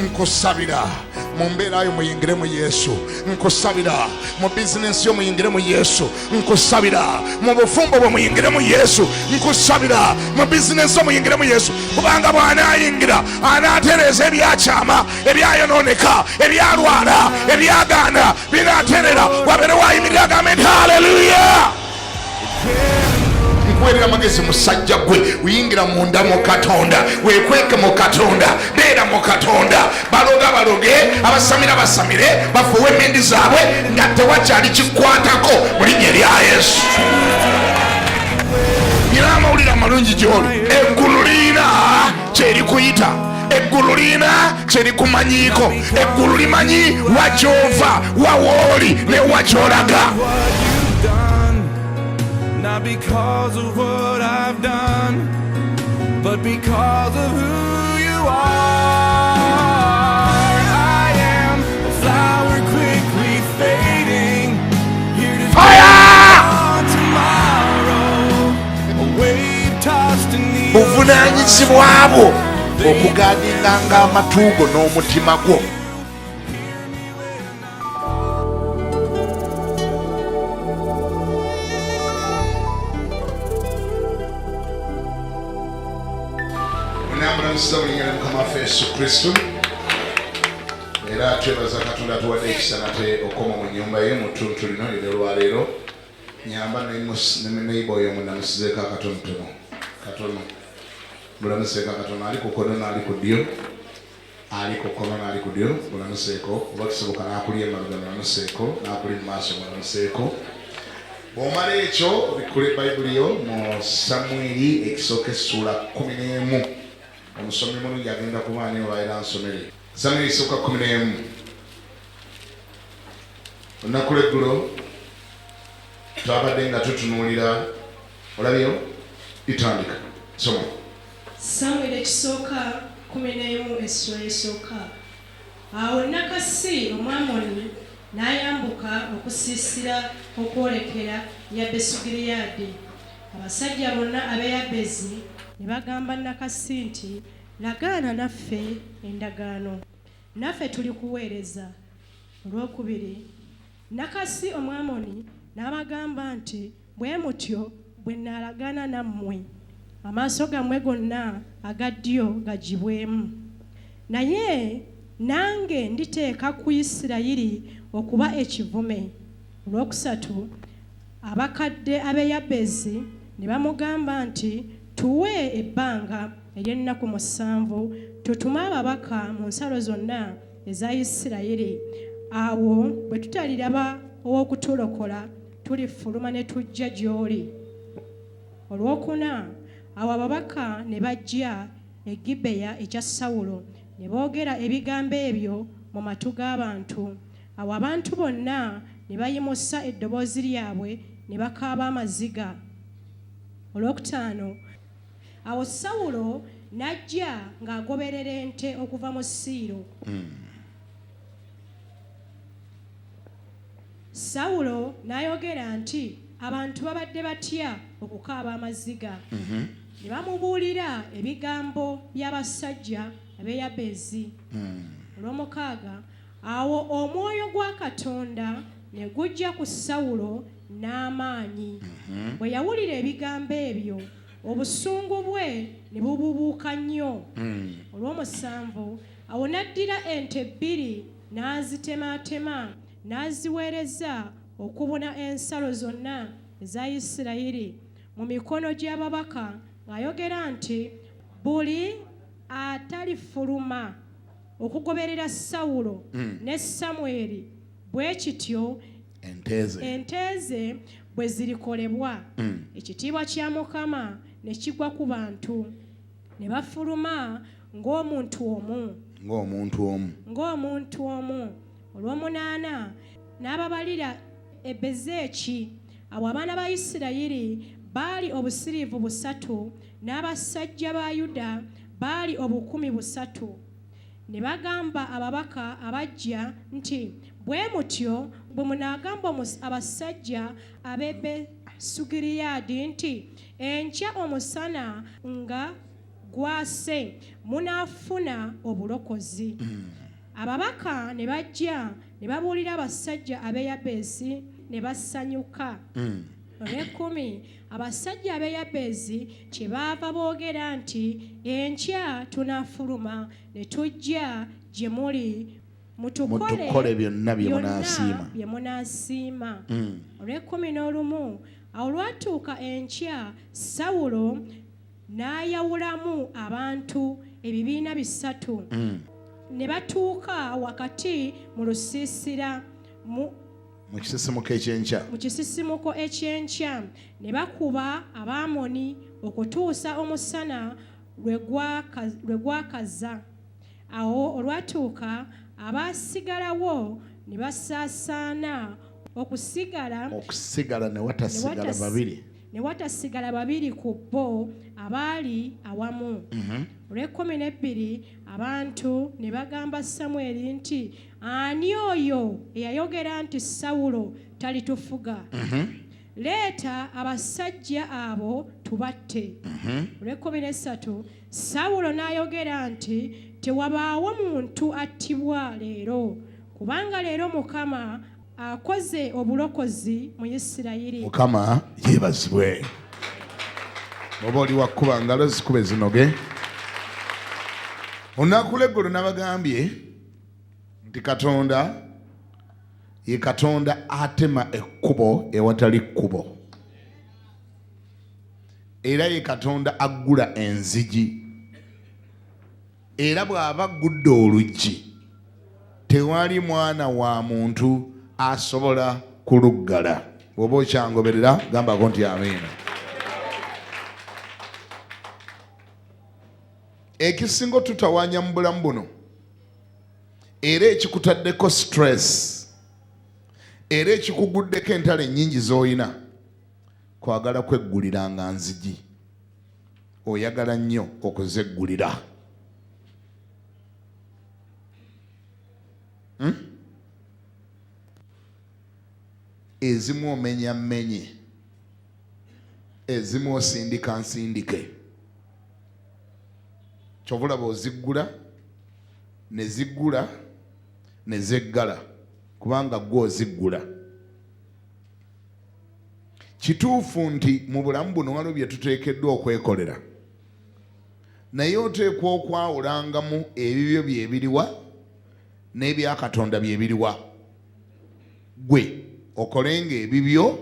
Nkusabira mu mbeera yo muyingire mu Yesu. Nkusabira mu bizinesi yo muyingire mu Yesu. Nkusabira mu bufumbo bwo muyingire mu Yesu. Nkusabira mu bizinesi yo muyingire mu Yesu. Kubanga bw'anaayingira anaatereeza ebyakyama, ebyayononeka, ebyalwala, ebyagaana binaaterera. Wabeere waayimirira agambe nti haleluya. Nkuweerera amagezi musajja gwe, uyingira munda mu Katonda, weekweke mu Katonda, beera mu Katonda. Baloga baloge, abasamira basamire, bafuwe emmindi zaabwe nga tewakyali kikwatako mu linnya erya Yesu. Nina amawulire amalungi gy'oli. Eggulu liina kyerikuyita, eggulu liina kyerikumanyiiko, eggulu limanyi wakyova, wawooli ne wakyolaga. Not because of what I've done, but because of who you are. I am a flower quickly fading, here to on tomorrow, a wave tossed in the buvunaanyizibwa bwo okugaaninganga amatuugo n'omutima gwo. Mukama waffe Yesu Kristo, era twebaza Katonda atuwadde ekisa nate okoma mu nnyumba ye mu ttuntu lino olwaleero. Nyamba neighbor oyo munamusizeeko akatonotono katono. Mulamuseeko akatono, ali ku kkono n'ali ku ddyo, ali ku kkono n'ali ku ddyo, mulamuseeko. Oba kisoboka n'akuli emabega mulamuseeko, n'akuli mu maaso mulamuseeko. Bw'omala ekyo obikkula Bayibuli yo mu Samwiri ekisooka essuula 11. Omusomi mulungi agenda kuba ani olwaira nsomere. Samwiri ekisooka 11. Olunaku lw'eggulo twabadde nga tutunuulira, olabyeyo itandika soma. Samwiri ekisooka 11 essula esooka. Awo Nakasi Omwamoni n'ayambuka okusiisira okwolekera Yabesugiriyadi. Abasajja bonna ab'e Yabezi ne bagamba Nakasi nti, lagaana naffe endagaano, naffe tulikuweereza. Olwokubiri, Nakasi Omwamoni n'abagamba nti, bwe mutyo bwe nnaalagaana nammwe, amaaso gammwe gonna aga ddyo gagibwemu. Naye nange nditeeka ku Isirayiri okuba ekivume. Olwokusatu, abakadde ab'e Yabezi ne bamugamba nti, tuwe ebbanga ery'ennaku 7 tutume ababaka mu nsalo zonna eza Isirayiri. Awo bwe tutaliraba ow'okutulokola tulifuluma ne tujja gy'oli. Olwokuna, awo ababaka ne bajja e Gibeya ekya Sawulo ne boogera ebigambo ebyo mu matu g'abantu. Awo abantu bonna ne bayimusa eddoboozi lyabwe ne bakaaba amaziga. Olwokutaano, awo Sawulo n'ajja ng'agoberera ente okuva mu Siiro. Sawulo n'ayogera nti, abantu babadde batya okukaaba amaziga. Ne bamubuulira ebigambo by'abasajja ab'e Yabezi. Olw'omukaaga, awo omwoyo gwa Katonda ne gujja ku Sawulo n'amaanyi. Bwe yawulira ebigambo ebyo, obusungu bwe ne bubuubuuka nnyo. Olw'omusanvu, awo n'addira ente 2 n'azitemaatema n'aziweereza okubuna ensalo zonna eza Isirayiri mu mikono gy'ababaka, ng'ayogera nti, buli atalifuluma okugoberera Sawulo ne Samweri, bwe kityo ente ze bwe zirikolebwa. Ekitiibwa kya Mukama ne kigwa ku bantu, ne bafuluma ng'omuntu omu. Olw'omunaana, n'ababalira e Bezeki. Awo abaana ba Isirayiri baali obusiriivu 3, n'abasajja ba Yuda baali 1,000. Ne bagamba ababaka abajja nti, bwe mutyo bwe munaagamba abasajja ab'e Besugiriyadi nti, enkya omusana nga gwase munaafuna obulokozi. Ababaka ne bajja ne babuulira abasajja ab'e Yabesi ne basanyuka. 10 abasajja ab'e Yabesi kyebaava boogera nti enkya tunaafuluma ne tujja gye muli mutukole byonna bye munaasiima. 11 awo lwatuuka enkya Sawulo n'ayawulamu abantu ebibiina 3 ne batuuka wakati mu lusiisira mu kisisimuko ekyenkya ne bakuba Abamoni okutuusa omusana lwe gwakaza. Awo olwatuuka abaasigalawo ne basaasaana okusigala ne watasigala babiri. Ne watasigala babiri ku bo abaali awamu. 12 abantu ne bagamba Samweri nti ani oyo eyayogera nti Sawulo talitufuga? Leeta abasajja abo tubatte. 13 Sawulo n'ayogera nti tewabaawo muntu attibwa leero, kubanga leero Mukama akoze obulokozi mu Isirayiri. Mukama yeebazibwe. Oba oli wakkuba ngalo zikube zinoge. Olunaku lw'eggulu nabagambye nti Katonda ye Katonda atema ekkubo ewatali kkubo, era ye Katonda aggula enzigi, era bw'aba aggudde oluggi tewali mwana wa muntu asobola kuluggala. Bw'oba okyangoberera gambako nti amiina. Ekisinga tutawaanya mu bulamu buno era ekikutaddeko stress era ekikuguddeko entalo ennyingi z'olina, kwagala kwegguliranga nzigi. Oyagala nnyo okuzeggulira. Ezimu omenya mmenye, ezimu osindika nsindike. Kyovulaba oziggula ne ziggula ne zeggala, kubanga gwe oziggula. Kituufu nti mu bulamu buno waliwo bye tuteekeddwa okwekolera, naye oteekwa okwawulangamu ebibyo byebiriwa n'ebya Katonda byebiriwa. Gwe okolenga ebibyo,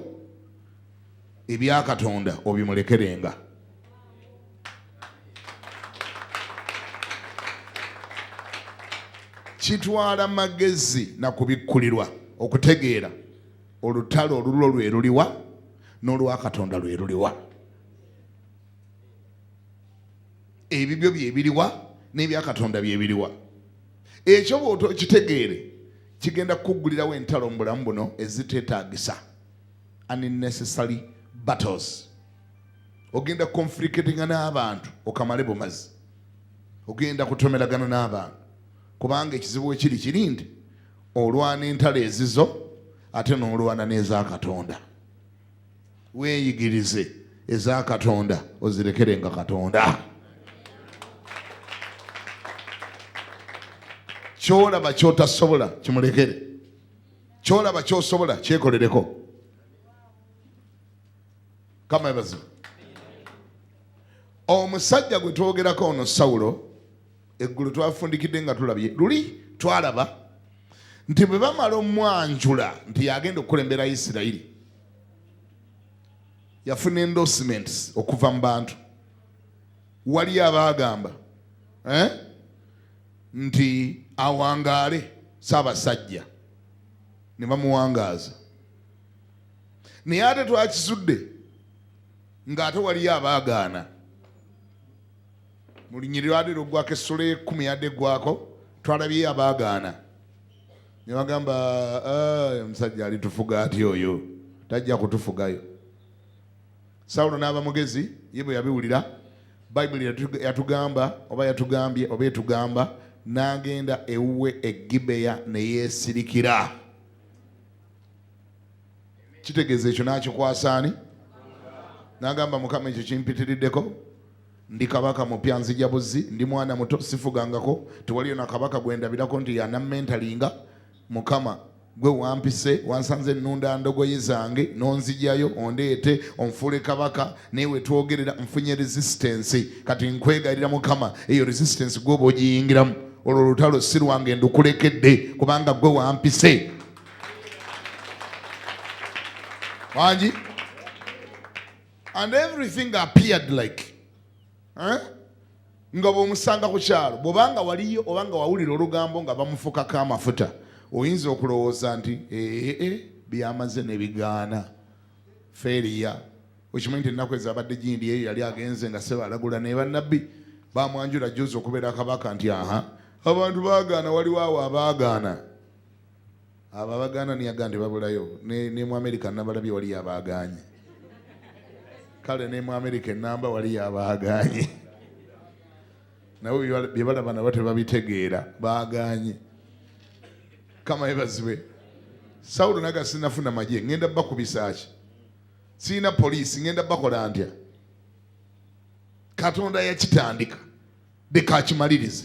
ebya Katonda obimulekerenga. Kitwala magezi na kubikkulirwa okutegeera olutalo olulo lwe luliwa n'olwa Katonda lwe luliwa. Ebibyo byebiriwa n'ebya Katonda byebiriwa. Ekyo bw'otokitegeere kigenda kukuggulirawo entalo mu bulamu buno eziteetaagisa, unnecessary battles. Ogenda conflictinga n'abantu okamale bumazi, ogenda kutomeragana n'abantu, kubanga ekizibu ekiri kiri nti olwana entalo ezizo ate n'olwana n'eza Katonda. Weeyigirize eza Katonda ozirekerenga Katonda. Kyolaba kyotasobola kimulekere, kyolaba kyosobola kyekolereko. Kama ebazo omusajja gwe twogerako ono Sawulo, eggulu twafundikidde nga tulabye luli, twalaba nti bwe bamala omwanjula nti yagenda okukulembera Isirayiri, yafuna endorsements okuva mu bantu. Wali abaagamba nti awangaale Ssaabasajja, ne bamuwangaaza. Naye ate twakisudde ng'ate waliyo abaagaana. Mu lunyiriri lw'ogwako essula 10 yadde gwako twalabye abaagaana. Ne bagamba omusajja alitufuga ati oyo, tajja kutufugayo. Sawulo n'aba mugezi, ye bwe yabiwulira, Bayibuli yatugamba oba yatugambye oba etugamba n'agenda ewuwe e Gibeya ne yeesirikira. Kitegeeza ekyo n'akikwasa ani? N'agamba Mukama ekyo kimpitiriddeko, ndi kabaka mupya nzija buzzi ndi mwana muto sifugangako tewaliyo na kabaka gwendabirako nti yanamentalinga mukama gwe wampise wansanze nnunda ndogoyi zange nonzijayo ondeete onfuule kabaka newe twogerera nfunye resistance kati nkwegayirira mukama eyo resistance gwoba ogiyingiramu olwo lutalo si lwange ndukulekedde kubanga gwe wampise wangi and everything appeared like nga bw'omusanga ku kyalo bw'obanga waliyo obanga wawulira olugambo nga bamufukako amafuta oyinza okulowooza nti byamaze ne bigaana feriya okimanyi nti ennaku ezo abadde gindi eyo yali agenze nga sebalagula ne bannabbi bamwanjula juzi okubeera kabaka nti abantu baagaana waliwo awo abaagaana abo abagaana niyaga nti babulayo ne mu Amerika nabalabye waliyo abaaganye kale ne mu Amerika enamba waliyo abaaganye nabo bye balaba nabo tebabitegeera baaganye kama ebazibwe Sawulo naga sinafuna magye ngenda bakubisa ki sina poliisi ngenda bakola ntya Katonda yakitandika bekakimalirize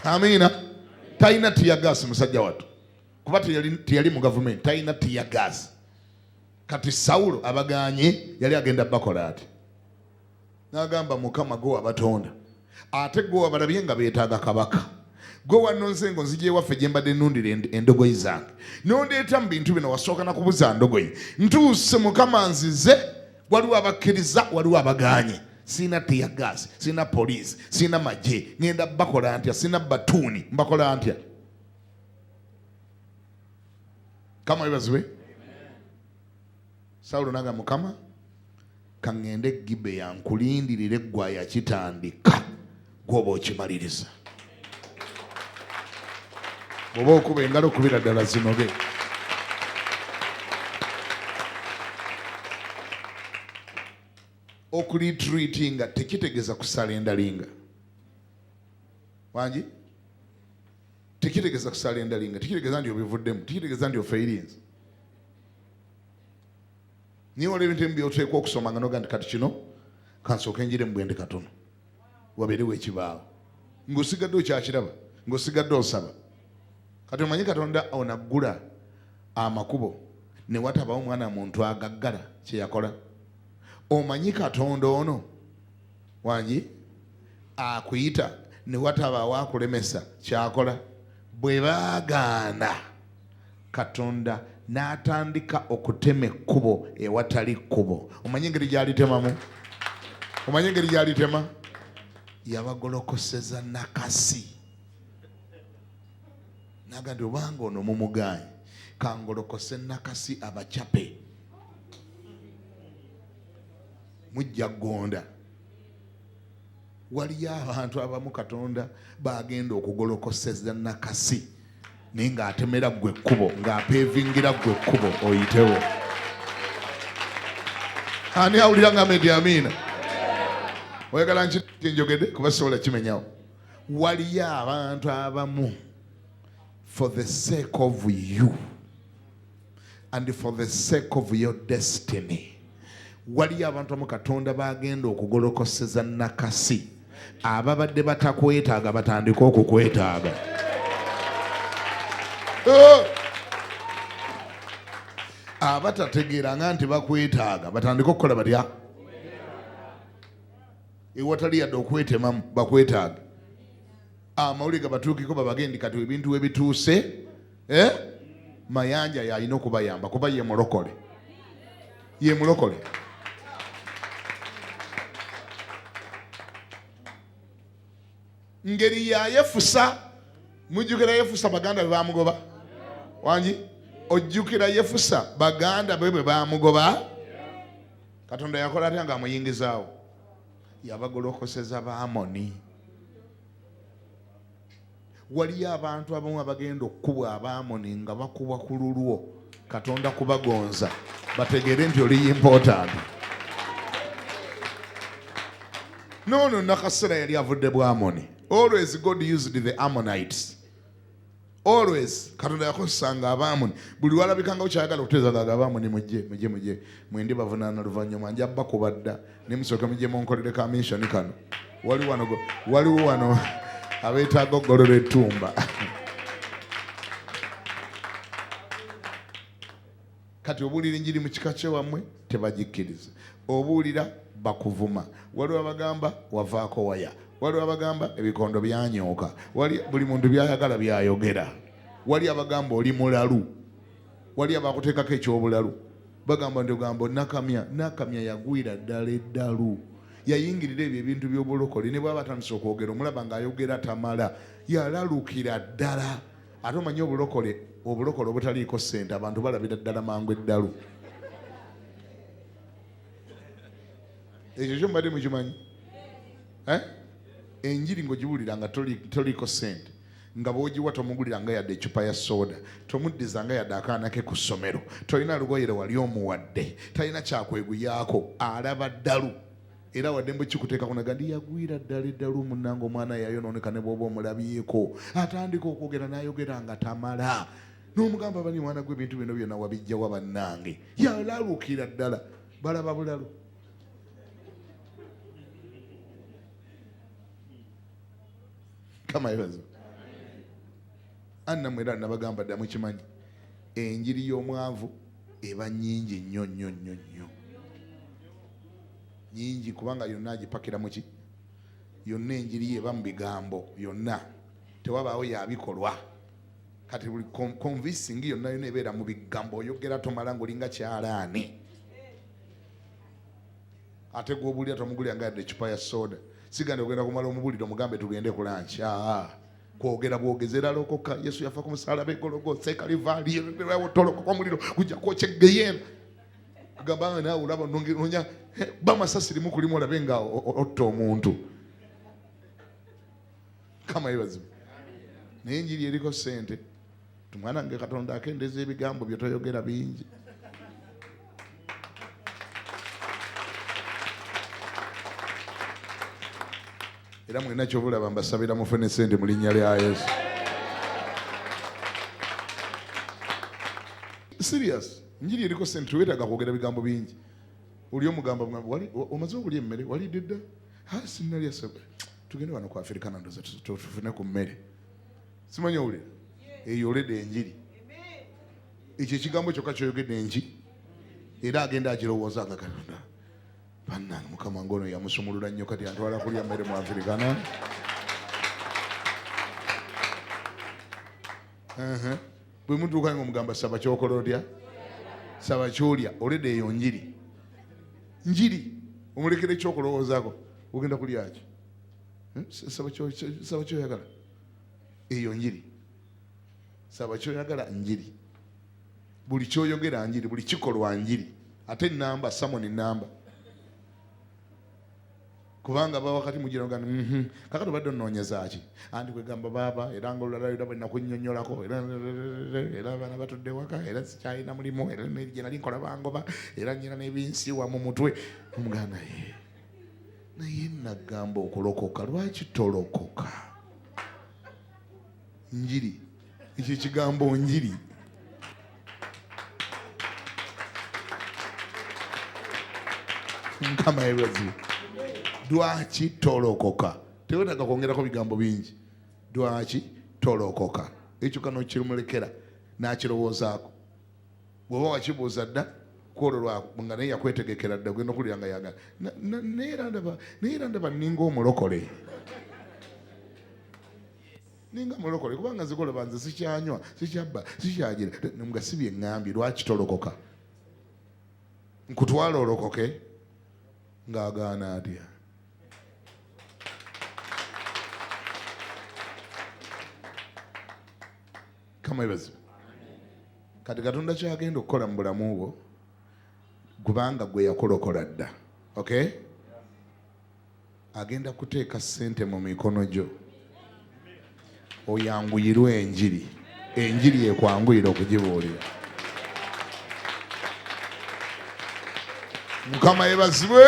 amina talina tiyagasi musajja wattu kuba teyali mu gavumenti talina tiyagasi kati Sawulo abaganye yali agenda bakola ati n'agamba mukama gwe abatonda ate gwe abalabye nga beetaaga kabaka gwe wannonze ngo nzija ewaffe gye mbadde nnundira endogoyi zange nondeeta mu bintu bino wasooka na kubuza ndogoyi ntuuse mukama nzize waliwo abakkiriza waliwo abaganye sina tiyagasi sina poliisi sina magye ngenda bakola ntya sina batuuni mbakola ntya kama ebazibwe Sawulo naga mukama kangende Gibeya nkulindirire eggwa yakitandika gwoba okimaliriza bwoba okuba engalo okubira ddala zinoge okulitreatinga tekitegeeza kusala endalinga wangi tekitegeeza kusala endalinga tekitegeeza nti obivuddemu tekitegeeza nti ofeirinze niyo olaba ebintu ebyoteekwa okusoma nga noga nti kati kino kansooka enjire mu bwende katono wabeerewo ekibaawo ng'osigadde okyakiraba ng'osigadde osaba kati omanyi Katonda onaggula amakubo ne watabawo omwana muntu agaggala kye yakola omanyi Katonda ono wangi akuyita ne watabaawo akulemesa kyakola bwe baagaana Katonda n'atandika okutema ekkubo ewatali kkubo omanyi engeri gy'alitemamu omanyi engeri gy'alitema yabagolokoseza nakasi naga nti obanga ono mumugaanyi kangolokose nakasi abacape mujja gonda waliyo abantu abamu Katonda bagenda okugolokoseza nakasi naye ng'atemera gwe ekkubo ng'apeevingira gwe ekkubo oyitewo ani awulira nga medi amiina oyagala nkinjogedde kuba sobola kimenyawo waliyo abantu abamu for the sake of you and for the sake of your destiny waliyo abantu abamu Katonda bagenda okugolokoseza nakasi ababadde batakwetaaga batandika okukwetaaga abatategeeranga nti bakwetaaga batandika okukola batya ewatali yadde okwetemamu bakwetaaga amawulire gabatuukiko babagendi kati ebintu webituuse mayanja yalina okubayamba kuba ye mulokole ngeri ya Yefusa mujjukira Yefusa baganda bwe bamugoba wangi ojjukira Yefusa baganda bwe bamugoba Katonda yakola atya nga amuyingizaawo yabagolokoseza Abamoni waliyo abantu abamu abagenda okukubwa Abamoni nga bakubwa ku lulwo Katonda kubagonza bategeere nti oli important no nakasera yali avudde Bwamoni always God used the Ammonites always Katonda yakozesanga Abamoni buli walabikanga ukyayagala okuteeza nga Abamoni mujje mwende bavunaana luvannyuma nja bakuba dda ne musooka mujje munkolere ka mission kano waliwo wano abeetaaga okugolola ettumba kati obuulira enjiri mu kika kyewammwe tebagikkiriza obuulira bakuvuma waliwo abagamba wavaako waya waliwo abagamba ebikondo byanyooka buli muntu byayagala byayogera wali abagamba oli mulalu wali abakuteekako ekyobulalu bagamba ndogamba nakamya yagwira ddala eddalu yayingirira ebyo ebintu by'obulokole ne bwaba atandise okwogera omulaba ng'ayogera tamala yalalukira ddala ate omanyi obulokole obutaliiko ssente abantu balabira ddala mangu eddalu ekyo kyo mbadde mukimanyi enjiri ng'ogiwulira nga toliiko ssente nga bw'ogiwa tomugulira nga yadde ecupa ya soda tomuddiza nga yadde akaana ke ku ssomero tolina lugoyere wali omuwadde talina kyakweguyaako alaba ddalu era wadde mbwe kikuteekako naga ndi yagwira ddala eddalu munnanga omwana yayonooneka ne bw'oba omulabyeko atandika okwogera n'ayogera nga tamala n'omugamba bani mwana gwe ebintu bino byonna wabijjawa bannange yalalukira ddala balaba bulalu kama yebazo anna mwera nabagamba ddamu kimanyi enjiri y'omwavu eba nnyingi nnyo nyingi kubanga yonna agipakira muki yonna enjiri eba mu bigambo yonna tewabaawo yabikolwa kati buli convincing yonna ebeera mu bigambo oyogera tomala ng'olinga kyalaani ate gw'obulira tomugulira nga yadde ecupa ya soda sigande ogenda kumala omubuliro mugambe tugende ku lunch kwogera bwogezera lokoka Yesu yafa ku musaalaba Golgotha Kalivali tolokoka omuliro gujja kwokya Gehenna kugamba naawe olaba nonya bamasasiri mukulimu olabe nga otta omuntu kama yebazibu naye enjiri eriko ssente tumwana nge Katonda akendeeza ebigambo bye toyogera bingi era mwena kyobulaba mbasabira mufune ssente mu linnya lya Yesu. Serious. Njiri eriko ssente weetaaga kwogera bigambo bingi. Oli omugamba wali omaze okulya emmere wali didda sinnalya sebe tugende wano ku Afrika nandoza tufune ku mmere simanyi owulira eyo olede enjiri ekyo ekigambo kyokka kyoyogedde enji era agenda agirowooza nga Katonda bannange mukama ngono yamusumulula nnyo kati antwala kulya mmere mu Afrika bwe mutuuka nga omugamba saba kyokola otya saba kyolya olede eyo njiri omulekere ekyokulowoozaako ogenda kulyaki saba kyoyagala eyo njiri saba kyoyagala njiri buli kyoyogera njiri buli kikolwa njiri ate namba samoni namba kubanga ba wakati mugira ngana kakati badde nnoonyeza ki andi kwegamba baaba era nga olulala era bwe nakunnyonnyolako era abaana batudde waka era sikyalina mulimu era gye nali nkola bangoba era nnyina n'ebinsiwa mu mutwe omuganda naye nagamba okulokoka lwaki tolokoka njiri ekyo kigambo njiri nkama ebazi lwaki tolokoka tewetaaga kwongerako bigambo bingi lwaki tolokoka ekyo kano kirumulekera n'akirowoozaako bw'oba wakibuuza dda kwolwo lwako nga naye yakwetegekera dda ogenda okulira nga yagala naye era ndaba ninga omulokole ninga mulokole kubanga zikola banze sikyanywa sikyabba sikyagira nga si bye ŋŋambye lwaki tolokoka nkutwala olokoke ng'agaana atya kama ebazibu kati Katonda kyagenda okukola mu bulamu bwo kubanga gwe yakolokola dda okay agenda kuteeka ssente mu mikono gyo oyanguyirwe enjiri ekwanguyira okugibuulira mukama yebazibwe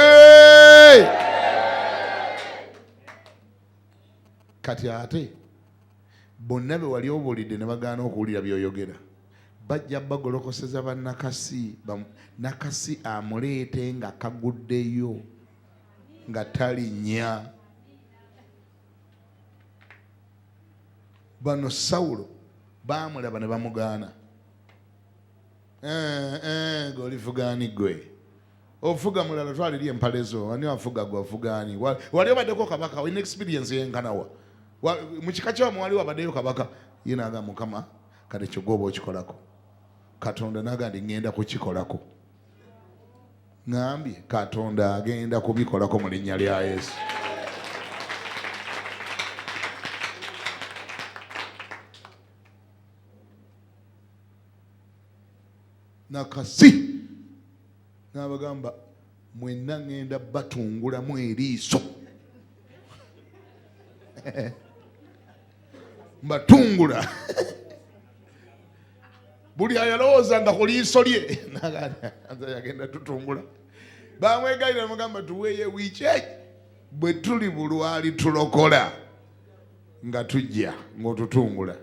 kati ate bonna be wali obuulidde ne bagaana okuwulira by'oyogera. Bajja bagolokoseza bannakasi, nakasi amuleete nga kaguddeyo nga talinnya. Bano Sawulo baamulaba ne bamugaana. Golifugaani gwe ofuga mulala twaliri empale zo ani afuga gwe afugaani wali obaddeko kabaka olina experience yenkanawa mu kika kyamu wali wabaddeyo kabaka ye n'agamba Mukama kati kyogoba okikolako. Katonda n'agamba ngenda kukikolako. Ngambye Katonda agenda kubikolako mu linnya lya Yesu. Nakasi n'abagamba mwenna ngenda batungulamu eriiso. Mbatungula. Buli ayalowooza nga ku liiso lye yagenda tutungula. Bamwegayira mugamba tuweeye wiiki bwe tuli bulwali tulokola nga tujja ng'otutungula.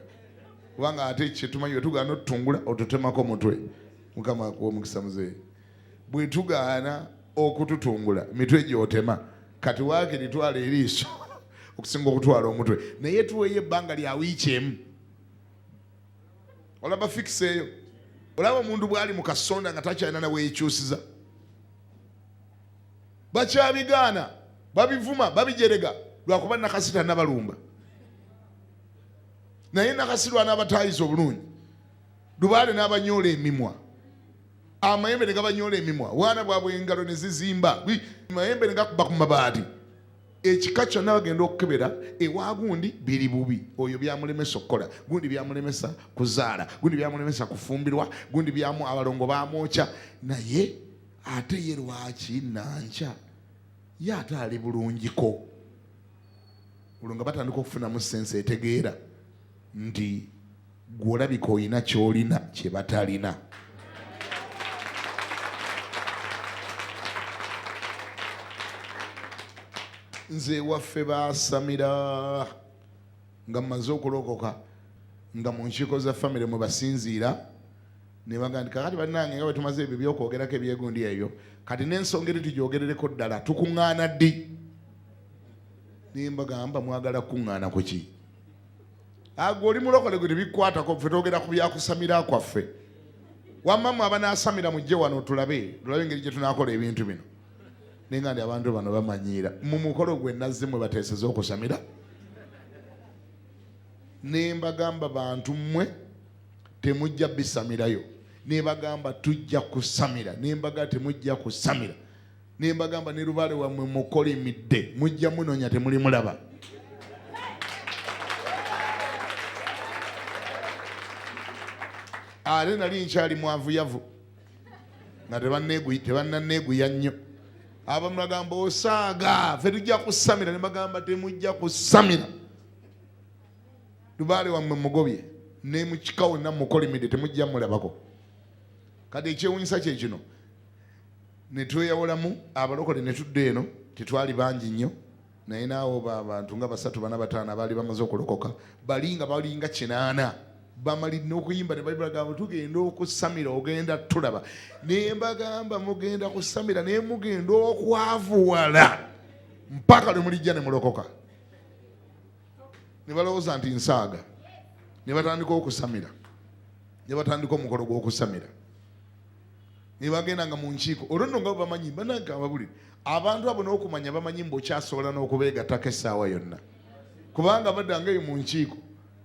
Kubanga ate kyetumanyi bwe tugaana otutungula otutemako mutwe. Mukama akuwa omukisa muzeeyi. Bwe tugaana okututungula mitwe gy'otema kati waakiri twala eriiso okusinga okutwala omutwe. Naye tuweeye ebbanga lya wiiki emu. Olaba fikiseeyo. Olaba omuntu bw'ali mu kasonda nga takyalina na weekyusiza. Bakyabigaana, babivuma, babijerega lwakuba nakasi tannabalumba. Naye nakasi lw'anaabataayiza obulungi. Lubaale n'abanyoola emimwa. Amayembe ne gabanyoola emimwa. Waana bwabwe engalo ne zizimba. Amayembe ne gakuba ku mabaati. Ekika kyonna bagenda okukebera ewa gundi biri bubi. Oyo byamulemesa okukola, gundi byamulemesa kuzaala, gundi byamulemesa kufumbirwa, gundi byamu abalongo baamwokya. Naye ate ye lwaki nankya ye ate ali bulungiko. Olwo nga batandika okufunamu sense etegeera nti gw'olabika olina ky'olina kye batalina. Nze waffe baasamira nga mmaze okulokoka nga mu nkiiko za famire mwe basinziira ne bagamba nti kakati bannange nga bwe tumaze ebyo by'okwogerako ebyegundi ebyo kati n'ensonga eri tugyogerereko ddala tukuŋŋaana ddi. Ne mbagamba mwagala kukuŋŋaana ku ki? Agwo oli mulokole gwe tebikkwatako ffe twogera ku byakusamira kwaffe. Wammamu abanaasamira mujje wano tulabe engeri gye tunaakola ebintu bino. Nenga ndi abantu bano bamanyiira mu mukolo gwe nazze mwe bateeseza okusamira. Ne mbagamba bantu mmwe temujja bisamirayo. Ne bagamba tujja kusamira. Ne mbaga temujja kusamira. Ne mbagamba ne lubaale wammwe mukola emidde mujja munonya temuli mulaba. Ale nali nkyali mwavuyavu nga tebannaneeguya nnyo. Abamu bagamba osaaga ffe tujja kusamira. Ne bagamba temujja kusamira. Lubaale wammwe mugobye ne mukika wonna mukola emidde temujja mulabako. Kati ekyewuunyisa kye kino ne tweyawulamu abalokole ne tudda eno tetwali bangi nnyo naye naawe abantu nga 3 4 5 abaali bamaze okulokoka balinga 8 bamalidde okuyimba ne bagamba tugenda okusamira ogenda tulaba. Ne mbagamba mugenda kusamira naye mugenda okwavuwala mpaka lwe mulijja ne mulokoka. Ne balowooza nti nsaaga. Ne batandika okusamira. Ne batandika omukolo gw'okusamira. Ne bagenda nga mu nkiiko olwo nno nga bamanyi banange ababulire abantu abo n'okumanya bamanyi mbokyasobola n'okubeegattako essaawa yonna. Kubanga baddangayo mu nkiiko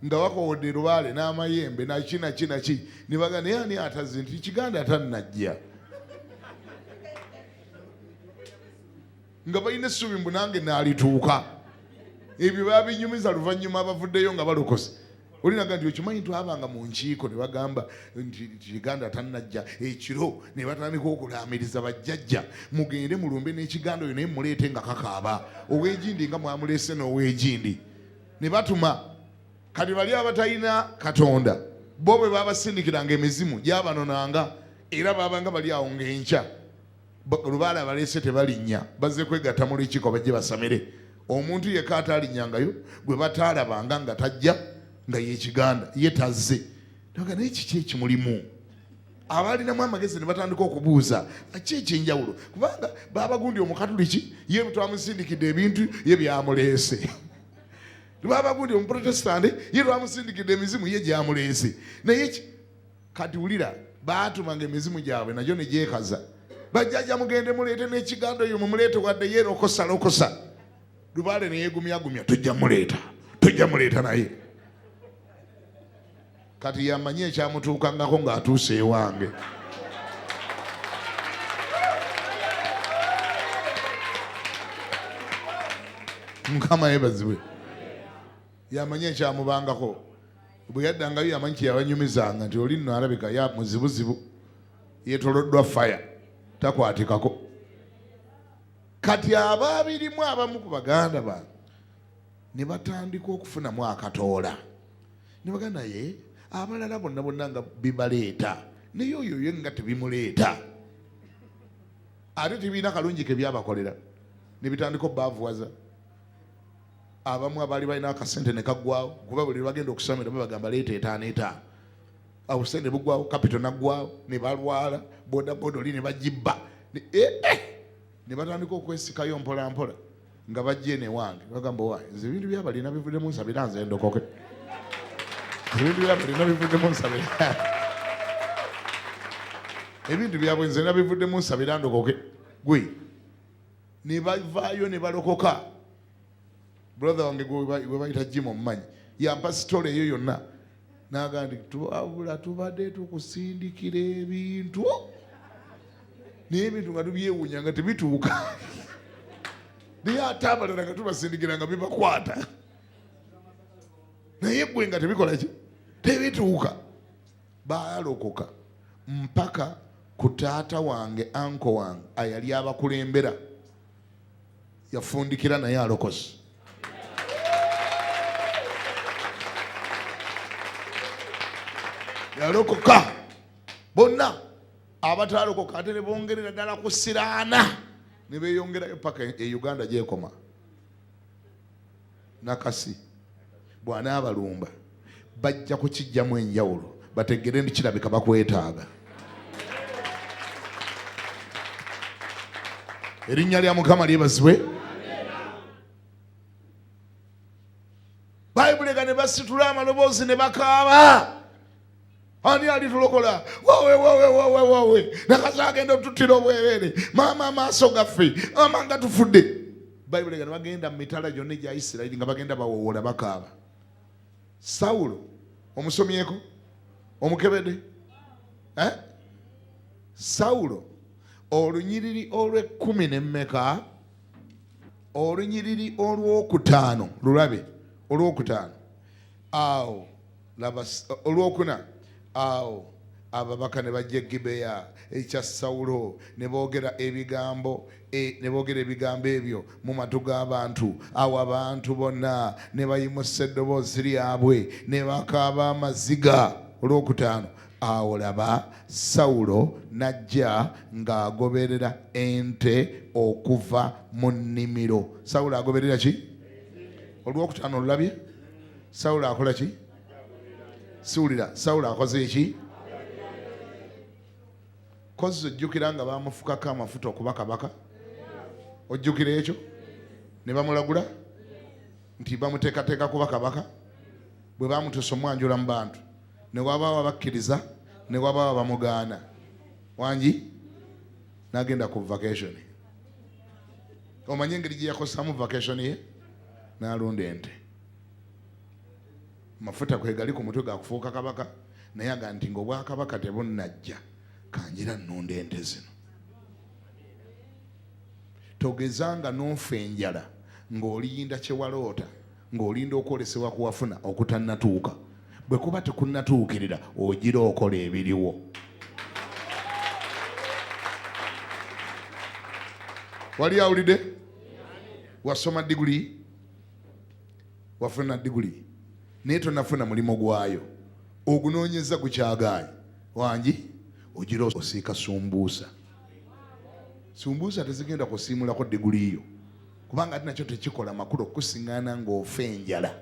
nga wakowodde lubaale n'amayembe naki ne bagamba naye ani atazze nti Kiganda atannajja. Nga balina essuubi mbu nange naalituuka. Ebyo babinyumiza luvannyuma abavuddeyo nga balokose. Olinaga nti okimanyi twabanga mu nkiiko ne bagamba nti Kiganda atannajja ekiro ne batandika okulaamiriza bajjajja mugende mulumbe n'Ekiganda oyo naye muleete nga kakaaba ow'egindi nga mwamuleese n'ow'egindi. Ne batuma kati bali abatalina Katonda bo bwe babasindikiranga emizimu gyabanonanga era babanga bali awo ng'enkya lubaale abaleese tebalinnya bazze kwegatta mu lukiiko bajje basamire. Omuntu yekka ataalinyangayo gwe bataalabanga nga tajja nga y'Ekiganda ye tazze. Naga naye kiki ekimulimu? Abalinamu amagezi ne batandika okubuuza ki ekyenjawulo, kubanga Baabagundi Omukatuliki ye twamusindikidde ebintu ye byamuleese. Baabagundi Omuprotestante ye twamusindikidde emizimu ye gyamuleese. Naye kati wulira, baatumanga emizimu gyabwe nagyo ne gyekaza. Bajjajja mugende muleete n'Ekiganda oyo mumuleete wadde yeerokosa lokosa. Lubaale ne yeegumyagumya, tujja muleeta naye. Kati yamanyi ekyamutuukangako ng'atuuse ewange. Mukama yeebazibwe. Yamanyi ekyamubangako. Bwe yaddangayo yamanyi kyeyabanyumizanga nti oli nno alabika ya muzibuzibu, yeetoloddwa faya, takwatikako. Kati abaabirimu abamu ku baganda bange ne batandika okufunamu akatoola. Ne baganda ye abalala bonna nga bibaleeta, naye oyo ye nga tebimuleeta. Ate tebiina kalungi ke byabakolera, ne bitandika obbaavuwaza. Abamu abaali balina akasente ne kaggwawo, kuba buli bagenda okusomera babagamba leeta 5 awo sente buggwawo, kapito naggwawo, ne balwala, bodaboda oli ne bagibba. Ne batandika okwesikayo mpola mpola nga bajje ne wange. Bagamba wa nze ebintu byabalina bivuddemu nsabira nze ndokoke. Ebintu byabalina bivuddemu nsabira. Ebintu byabwe nze nabivuddemu nsabira ndokoke. Gwe ne bavaayo ne balokoka. Brother wange gwe bayita Jim omumanyi yampa sitole eyo yonna. N'agamba nti twabula tubadde tukusindikira ebintu. Naye ebintu nga tubyewuunya nga tebituuka. Naye ate abalala nga tubasindikira nga bibakwata. Naye gwe nga tebikola ki? Tebituuka. Baalokoka mpaka ku taata wange, anko wange ayali abakulembera yafundikira naye alokose. Yalokoka bonna. Abatalokoka ate ne bongerera ddala ku siraana ne beeyongerayo paka e Uganda gyekoma. Nakasi bw'anaabalumba bajja kukijjamu enjawulo bategere nti kirabika bakwetaaga. Erinnya lya Mukama lyebazibwe. Bayibuli ga ne basitula amaloboozi ne bakaaba. Ani alitulokola? Wowe. Nakasi agenda otuttira obwereere. Maama amaaso gaffe. Mama nga tufudde. Bayibuli ga ne bagenda mu mitala gyonna egya Isirayiri nga bagenda bawoowola bakaaba. Sawulo omusomyeko? Omukebede? Sawulo olunyiriri olw'ekkumi n'emmeka? Olunyiriri olw'okutaano. Lulabe olw'okutaano. Awo laba olw'okuna. Awo ababaka ne bajja e Gibeya ekya Sawulo ne boogera ebigambo ebyo mu matu g'abantu. Awo abantu bonna ne bayimusa eddoboozi lyabwe ne bakaaba amaziga. Olwokutaano. Awo laba Sawulo n'ajja ng'agoberera ente okuva mu nnimiro. Sawulo agoberera ki? Olwokutaano olulabye? Sawulo akola ki? Siwulira, Sawulo akoze eki? Kozi ojjukira nga bamufukako amafuta okuba kabaka? Ojjukira ekyo? Ne bamulagula nti bamuteekateeka kuba kabaka? Bwe bamutuusa omwanjula mu bantu ne wabaawo abakkiriza ne wabaawo abamugaana. Wangi n'agenda ku vacation. Omanyi engeri gye yakosaamu vacation ye? N'alunda ente. Mafuta kwe gali ku mutwe gakufuuka kabaka, naye aga nti ng'obwakabaka tebunnajja kanjira nnunda ente zino. Togezanga n'ofa enjala ng'oliyinda kyewaloota, ng'olinda okwolesebwa kuwafuna okutannatuuka. Bwe kuba tekunnatuukirira ogira okola ebiriwo. Wali awulidde? Wasoma diguli? Wafuna diguli? Naye tonafuna mulimu gwayo. Ogunoonyeza gukyagaayi. Wangi ogira osiika sumbuusa. Sumbuusa tezigenda kusiimulako diguli yo. Kubanga ati nakyo tekikola makulu okusiŋŋaana ng'ofa enjala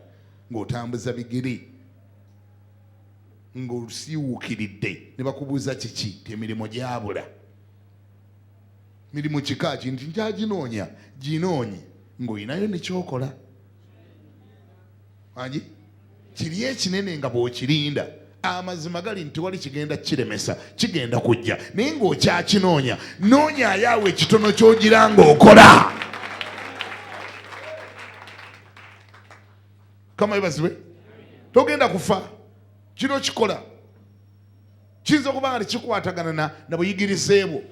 ng'otambuza bigiri ng'osiiwuukiridde ne bakubuuza kiki temirimu gyabula mirimu kika ki nti nkyaginoonya ginoonye ng'olinayo nekyokola angi kiri ekinene nga bw'okirinda amazima gali nti wali kigenda kiremesa kigenda kujja naye ng'okyakinoonya noonyaayo ekitono ky'ogira ng'okola kama ebazibwe togenda kufa kino kikola kiyinza okuba nga tekikwatagana na buyigirize bwo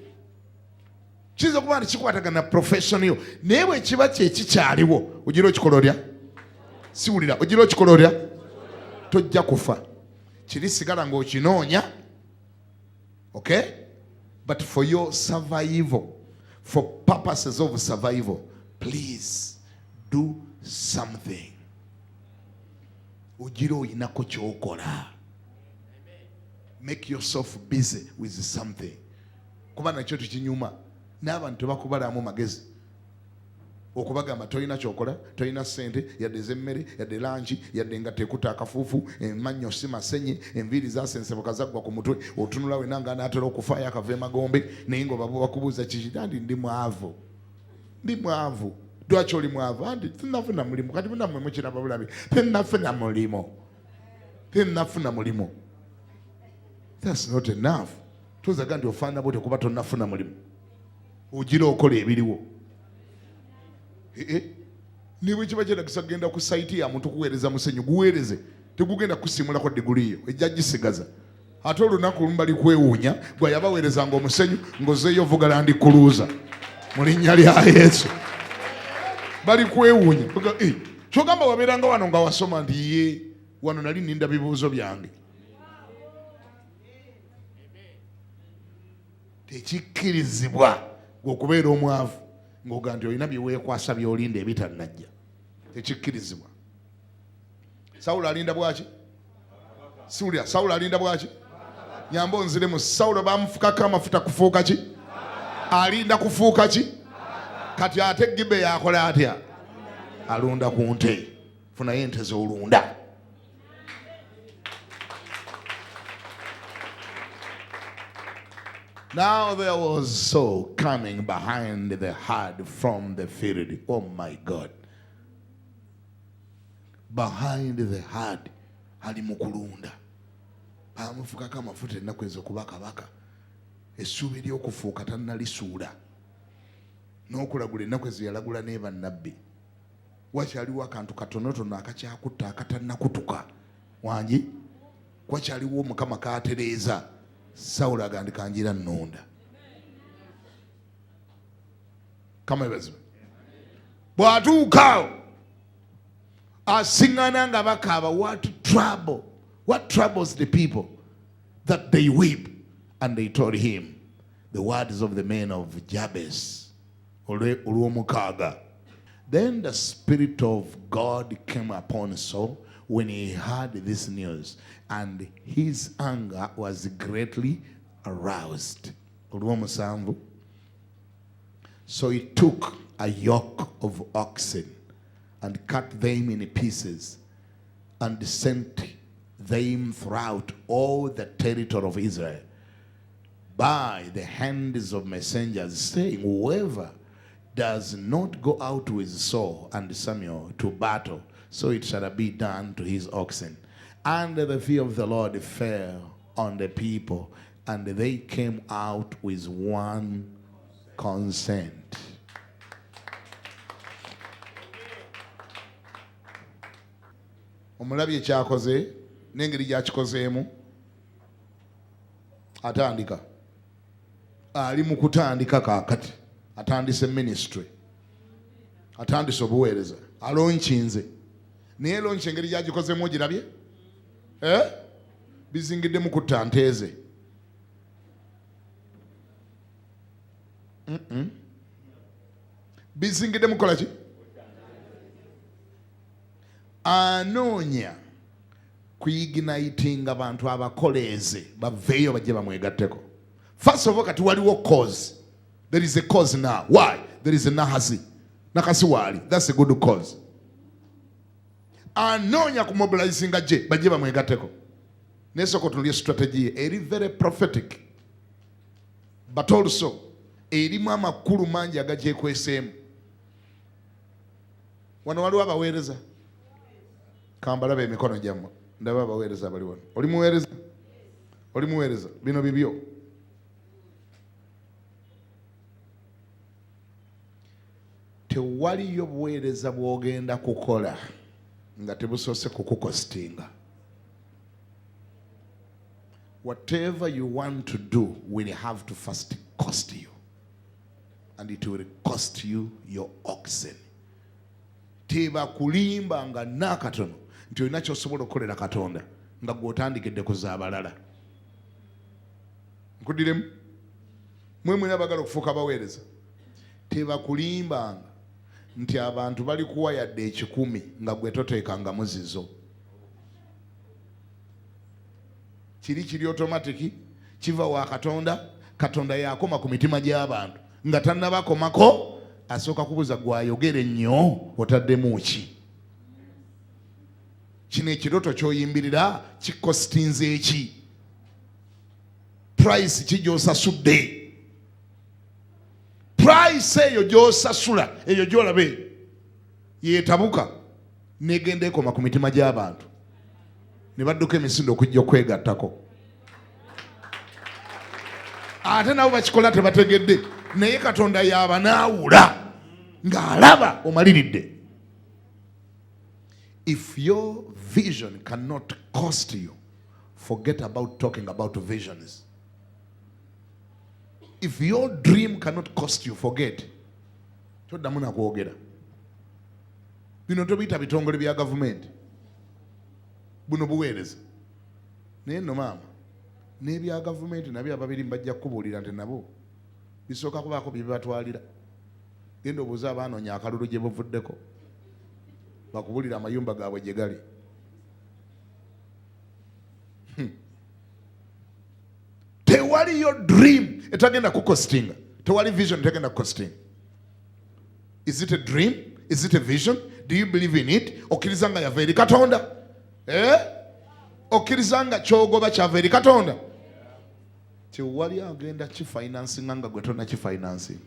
kiyinza okuba nga tekikwatagana na profession yo naye bwe kiba kyekikyaliwo ogira okikola otya siwulira ogira okikola otya tojja kufa kirisigala ng'okinoonya okay but for your survival for purposes of survival please do something ogira oyinako kyokola make yourself busy with something kuba nakyo tukinyuma n'abantu tebakubalamu magezi okubagamba tolina kyokola tolina ssente yadde ez'emmere yadde lanki yadde nga tekuta akafuufu emannyo si masenye enviiri zasensebuka zaggwa ku mutwe otunula wena nga naatera okufaayo akava emagombe naye nga bakubuuza kiki andi ndi mwavu lwaki oli mwavu andi tinafuna mulimu kati munammwe mukiraba bulabi tenafuna mulimu that's not enough tozaga nti ofaana bwote kuba tonafuna mulimu ogira okola ebiriwo niba kiba kyetagisa kugenda ku saiti ya muntu kuweereza musenyu guweereze tegugenda kusimulako diguriyo ejja gisigaza ate olunaku lumu bali kwewuunya gwe yabaweerezanga omusenyu ng'ozeeyo vuga landi kuluuza mu linnya lya Yesu bali kwewuunya kyogamba wabeeranga wano nga wasoma nti ye wano nali ninda bibuuzo byange tekikkirizibwa okubeera omwavu ng'oga nti olina byeweekwasa by'olinda ebitannajja tekikkirizibwa Sawulo alinda bwaki siwulira Sawulo alinda bwaki nyamba onziremu Sawulo bamufukako amafuta kufuuka ki alinda kufuuka ki kati ate Gibe yakola atya alunda ku nte funayo ente z'olunda Now there was Saul coming behind the herd from the field. Oh my God. Behind the herd. Ali mukulunda. Bamufukako amafuta ennaku ezo kuba kabaka. Essuubi ly'okufuuka tannalisuula. N'okulagula ennaku ezo yalagula ne bannabbi. Wakyaliwo akantu katonotono akakyakutta akatannakutuka. Wangi? Wakyaliwo Mukama kaatereeza. Sawulo agandika kanjira nnonda kama ebazo bw'atuuka asiŋŋana nga bakaaba what troubles the people that they weep and they told him the words of the men of Jabez olw'omukaaga. Then the Spirit of God came upon Saul when he heard this news, and his anger was greatly aroused. So he took a yoke of oxen and cut them in pieces and sent them throughout all the territory of Israel by the hands of messengers, saying, whoever does not go out with Saul and Samuel to battle, so it shall be done to his oxen. And the fear of the Lord fell on the people, and they came out with one consent. Omulabi ekyakoze n'engeri gy'akikozeemu atandika ali mu kutandika kaakati atandise ministry atandise obuweereza alonkinze naye lonki engeri gyagikozeemu ogirabye bizingiddemu kutta nteeze bizingiddemu kukola ki anoonya kuignitinga abantu abakoleeze baveeyo bajje bamwegatteko. First of all, kati waliwo cause. There is a cause now. Why? There is a Nahasi wali. That's a good cause. Anoonya kumobilizinga je bajje bamwegatteko Nesoko tulie strategy eri very prophetic but also erimu amakulu mangi agagyekwesemu. Wano waliwo abaweereza, kambalabe emikono gyammwe, ndaba abaweereza bali wano. Oli muweereza? Oli muweereza? Bino bibyo. Tewaliyo buweereza bw'ogenda kukola nga tebusoose kukukostinga. Whatever you want to do will have to first cost you, and it will cost you your oxen. Teba kulimba nga nakatono nti olina ky'osobola okukolera Katonda nga gw'otandikidde kuzaabalala. Nkudiremu mwe mwena abagala okufuuka abaweereza, teba kulimbanga nti abantu bali kuwa yadde 10 nga gwe toteekanga muzizo. Kiri automatic kiva wa Katonda, Katonda yakoma ku mitima gy'abantu nga tannabakomako asooka kubuuza gwayogere nnyo otaddemu ki. Kino ekiroto ky'oyimbirira kikostinze eki? Price ki gy'osasudde? Price eyo gy'osasula, eyo gy'olabe yeetabuka negenda ekoma ku mitima gy'abantu ne badduka emisindo okujja okwegattako. Ate nabo bakikola tebategedde, naye Katonda yaaba naawula ng'alaba omaliridde. If your vision cannot cost you, forget about talking about visions. If your dream cannot cost you, forget. Toddamu na kwogera. Bino tobiyita bitongole bya gavumenti. Buno buweereza. Naye nno maama, n'ebya gavumenti nabyo ababiri mbajja kubuulira nti nabo bisooka kubaako bye bibatwalira. Genda obuuza abaanoonya akalulu gye buvuddeko, bakubulira amayumba gaabwe gye gali. Tewali yo dream etagenda kukostinga. Tewali vision etagenda kukostinga. Is it a dream? Is it a vision? Do you believe in it? Okkirizanga yava eri Katonda? Okkirizanga kyogoba kyava eri Katonda? Tewali agenda kifinancing nga gwe tonna kifinancing.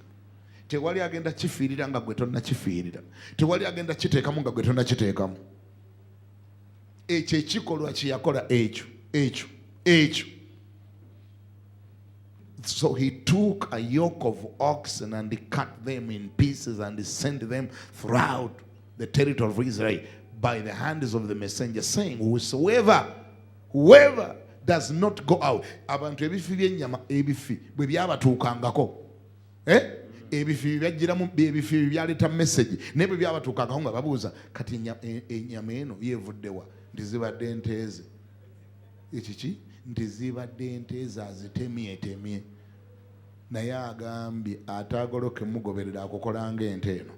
Tewali agenda kifiirira nga gwe tonna kifiirira. Tewali agenda kiteekamu nga gwe tonna kiteekamu. Ekyo ekikolwa kye yakola ekyo. So he took a yoke of oxen and he cut them in pieces and he sent them throughout the territory of Israel by the hands of the messenger, saying, whoever does not go out. Abantu ebifi byennyama ebifi bwe byabatuukangako, ebifi byajjiramu ebifi byaleeta message naye bwe byabatuukangako nga babuuza kati ennyama eno yeevuddewa? Nti zibadde nteeze. Ekiki? Nti zibadde nteeze azitemyetemye. Naye agambye ataagoloke mugoberera akukola ng'ente eno.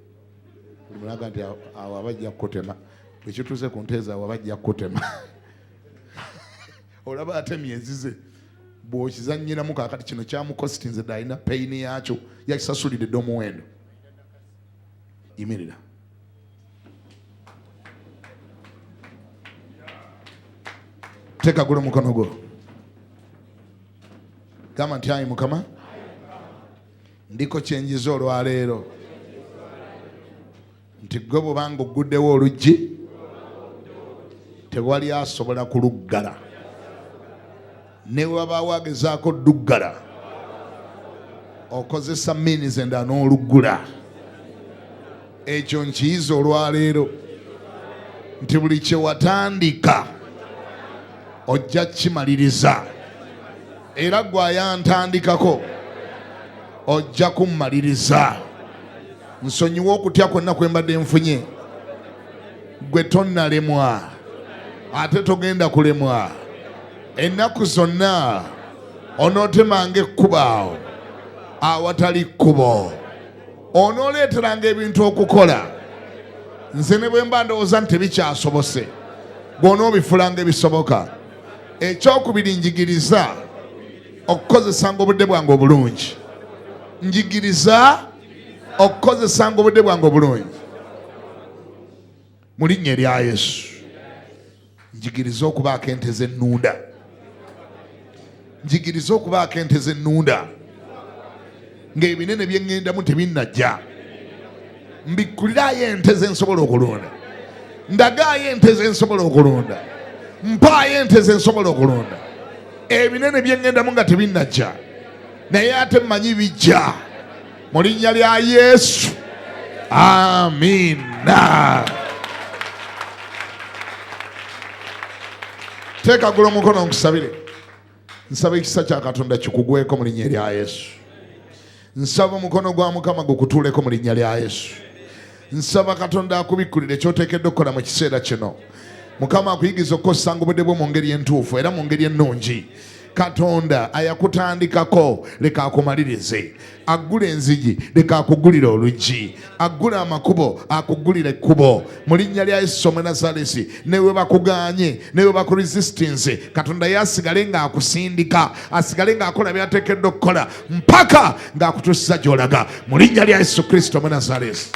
Buli mulaga nti awo abajja kukutema. Bwe kituuse ku nteeze awo abajja kukutema. Olaba atemye ezize. Bw'okizannyiramu kaakati kino kyamukositinze dde alina peyini yaakyo yakisasulidde dde omuwendo. Yimirira. Teeka gula mukono gwo. Gamba nti ayi Mukama, ndiko kyenjiza olwaleero nti gwe bw'obanga ogguddewo oluggi tewali asobola kuluggala. Ne wabaawo agezaako duggala okozesa means endala n'oluggula. Ekyo nkiyiza olwaleero nti buli kye watandika ojja kimaliriza, era gw'ayantandikako ojja kummaliriza. Nsonyiwa okutya kwonna kwe mbadde nfunye. Gwe tonnalemwa ate togenda kulemwa. Ennaku zonna onootemanga ekkubo awo awatali kkubo. Onooleeteranga ebintu okukola. Nze ne bwe mba ndowooza nti tebikyasobose, bw'onoobifulanga ebisoboka. Ekyokubiri, njigiriza okukozesanga obudde bwange obulungi. Njigiriza okukozesanga obudde bwange obulungi. Mu linnya erya Yesu. Njigiriza okubaako ente z'ennunda. njigiriza okubaako ente z'ennunda ng'ebinene bye ŋŋendamu tebinnajja. Mbikkuliraayo ente ze nsobola okulunda. Ndagaayo ente ze nsobola okulunda. Mpaayo ente ze nsobola okulunda. Ebinene bye ŋŋendamu nga tebinnajja. Naye ate mmanyi bijja. Mu linnya lya Yesu. Amiina. Teeka gula omukono nkusabire. Nsaba ekisa kya Katonda kikugweko mu linnya lya Yesu. Nsaba omukono gwa Mukama gukutuuleko mu linnya lya Yesu. Nsaba Katonda akubikkulire ky'oteekedde okukola mu kiseera kino. Mukama akuyigiza okukozesanga obudde bwo mu ngeri entuufu era mu ngeri ennungi. Katonda ayakutandikako leka akumalirize. Aggula enzigi leka akugulire oluggi. Aggula amakubo akugulire ekkubo. Mu linnya lya Yesu Omunazaalesi, newe bakuganye, newe bakuresistinze, Katonda yasigale ng'akusindika, asigale ng'akola by'ateekeddwa okukola mpaka ng'akutuusiza gy'olaga. Mu linnya lya Yesu Kristo Omunazaalesi.